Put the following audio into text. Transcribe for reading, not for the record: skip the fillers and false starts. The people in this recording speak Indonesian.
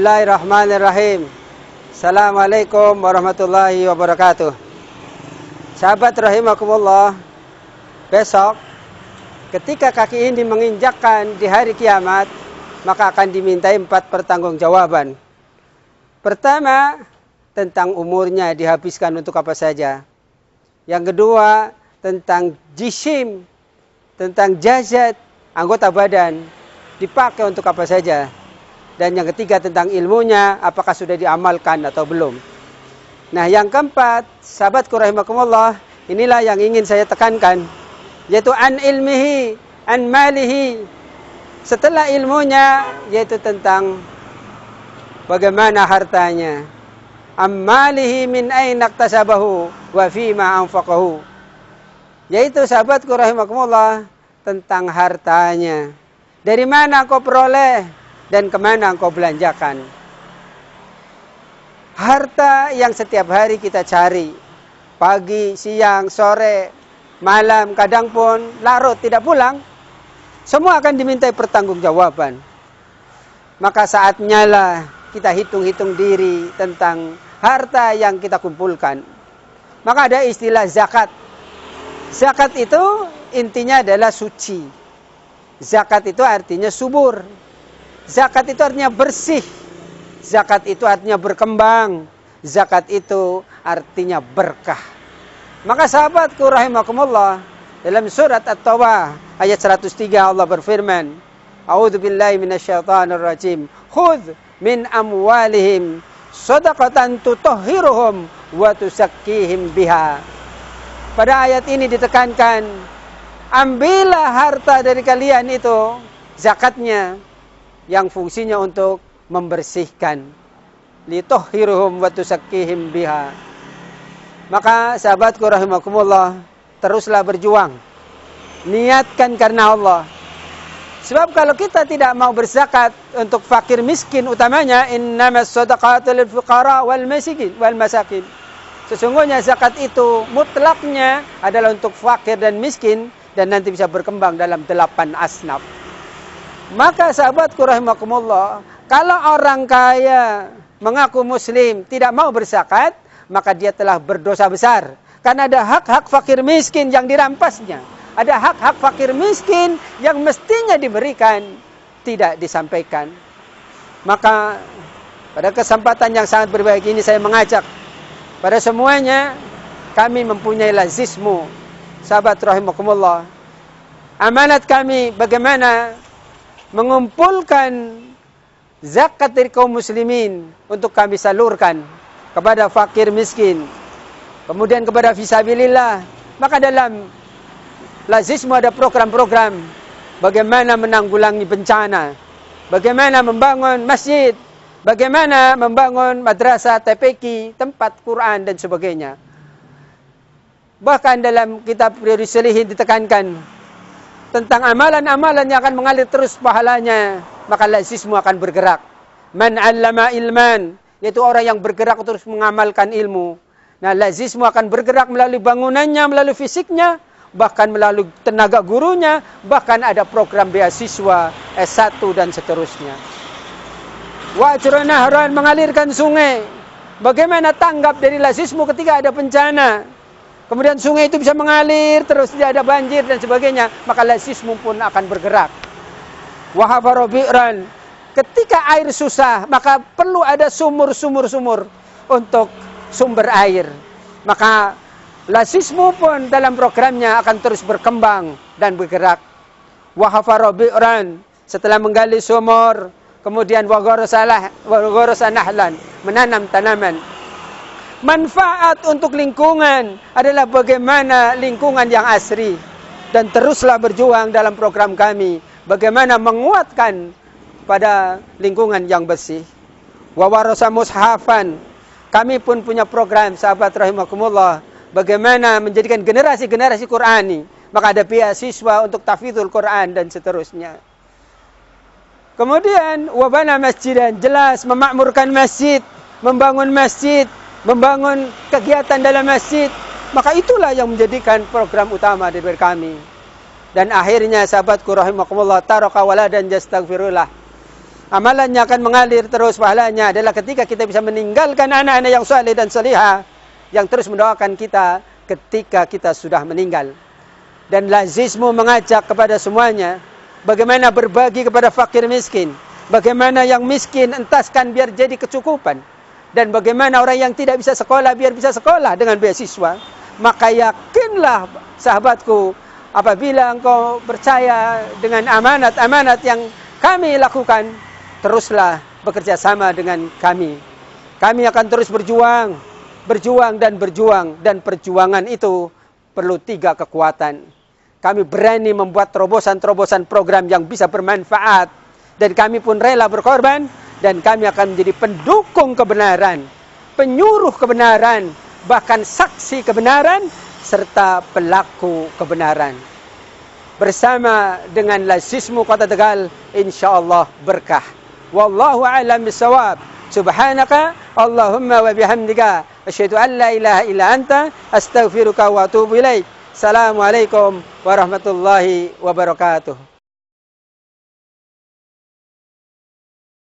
Bismillahirrahmanirrahim. Assalamualaikum warahmatullahi wabarakatuh. Sahabat rahimakumullah, besok ketika kaki ini menginjakkan di hari kiamat, maka akan dimintai 4 pertanggungjawaban. Pertama, tentang umurnya dihabiskan untuk apa saja. Yang kedua, tentang jisim, tentang jasad, anggota badan, dipakai untuk apa saja. Dan yang ketiga tentang ilmunya, apakah sudah diamalkan atau belum. Nah, yang keempat, sahabatku rahimakumullah, inilah yang ingin saya tekankan, yaitu an ilmihi, an malihi. Setelah ilmunya, yaitu tentang bagaimana hartanya. Am malihi min aina iktasabahu wa fima anfaqahu. Yaitu sahabatku rahimakumullah, tentang hartanya. Dari mana kau peroleh dan kemana engkau belanjakan. Harta yang setiap hari kita cari, pagi, siang, sore, malam, kadang pun larut tidak pulang, semua akan dimintai pertanggungjawaban. Maka saatnya lah kita hitung-hitung diri tentang harta yang kita kumpulkan. Maka ada istilah zakat. Zakat itu intinya adalah suci. Zakat itu artinya subur. Zakat itu artinya bersih. Zakat itu artinya berkembang. Zakat itu artinya berkah. Maka sahabatku rahimakumullah, dalam surat At-Taubah ayat 103 Allah berfirman, A'udzubillahi minasyaitonir rajim. Khudh min amwalihim shadaqatan tutahhiruhum wa tuzakkihim biha. Pada ayat ini ditekankan, ambillah harta dari kalian itu, zakatnya, yang fungsinya untuk membersihkan, litahhiruhum wa tuzakkihim biha. Maka sahabatku rahimakumullah, teruslah berjuang, niatkan karena Allah. Sebab kalau kita tidak mau berzakat untuk fakir miskin, utamanya innamas shadaqatu lil fuqara wal masakin. Sesungguhnya zakat itu mutlaknya adalah untuk fakir dan miskin, dan nanti bisa berkembang dalam 8 asnaf. Maka sahabatku rahimakumullah, kalau orang kaya mengaku muslim tidak mau berzakat, maka dia telah berdosa besar. Karena ada hak-hak fakir miskin yang dirampasnya. Ada hak-hak fakir miskin yang mestinya diberikan, tidak disampaikan. Maka pada kesempatan yang sangat berbahagia ini saya mengajak pada semuanya, kami mempunyai lazismu, sahabat rahimakumullah. Amanat kami bagaimana mengumpulkan zakat dari kaum muslimin untuk kami salurkan kepada fakir miskin, kemudian kepada fisabilillah. Maka dalam lazismu ada program-program bagaimana menanggulangi bencana, bagaimana membangun masjid, bagaimana membangun madrasah, TPQ, tempat Quran dan sebagainya. Bahkan dalam kitab Riyadhus Shalihin ditekankan tentang amalan-amalan yang akan mengalir terus pahalanya, maka lazismu akan bergerak. Man 'allama ilman, yaitu orang yang bergerak terus mengamalkan ilmu. Nah, lazismu akan bergerak melalui bangunannya, melalui fisiknya, bahkan melalui tenaga gurunya, bahkan ada program beasiswa S1 dan seterusnya. Wajra nahran, mengalirkan sungai. Bagaimana tanggap dari lazismu ketika ada bencana? Kemudian sungai itu bisa mengalir, terus tidak ada banjir dan sebagainya. Maka lazismu pun akan bergerak. Wahafara bi'ran. Ketika air susah, maka perlu ada sumur-sumur untuk sumber air. Maka lazismu pun dalam programnya akan terus berkembang dan bergerak. Wahafara bi'ran. Setelah menggali sumur, kemudian wagharasa nahlan, menanam tanaman. Manfaat untuk lingkungan adalah bagaimana lingkungan yang asri. Dan teruslah berjuang dalam program kami, bagaimana menguatkan pada lingkungan yang bersih. Wa warasa mushafan. Kami pun punya program, sahabat rahimakumullah, bagaimana menjadikan generasi-generasi Qurani. Maka ada beasiswa untuk tahfidzul Quran dan seterusnya. Kemudian wabana masjidan, jelas memakmurkan masjid, membangun masjid, membangun kegiatan dalam masjid. Maka itulah yang menjadikan program utama dari kami. Dan akhirnya sahabatku rahimakumullah, taraka waladan yastaghfirullah. amalannya akan mengalir terus. Pahalanya adalah ketika kita bisa meninggalkan anak-anak yang saleh dan salihah yang terus mendoakan kita ketika kita sudah meninggal. Dan lazismu mengajak kepada semuanya bagaimana berbagi kepada fakir miskin, bagaimana yang miskin entaskan biar jadi kecukupan, dan bagaimana orang yang tidak bisa sekolah biar bisa sekolah dengan beasiswa. Maka yakinlah sahabatku, apabila engkau percaya dengan amanat-amanat yang kami lakukan, teruslah bekerja sama dengan kami. Kami akan terus berjuang, dan perjuangan itu perlu 3 kekuatan. Kami berani membuat terobosan-terobosan program yang bisa bermanfaat, dan kami pun rela berkorban, dan kami akan menjadi pendukung kebenaran, penyuruh kebenaran, bahkan saksi kebenaran, serta pelaku kebenaran. Bersama dengan lazismu Kota Tegal, insyaallah berkah. Wallahu a'lam bissawab. Subhanaka Allahumma wa bihamdika asyhadu an la ilaha illa anta astaghfiruka wa atubu ilaik. Assalamualaikum warahmatullahi wabarakatuh.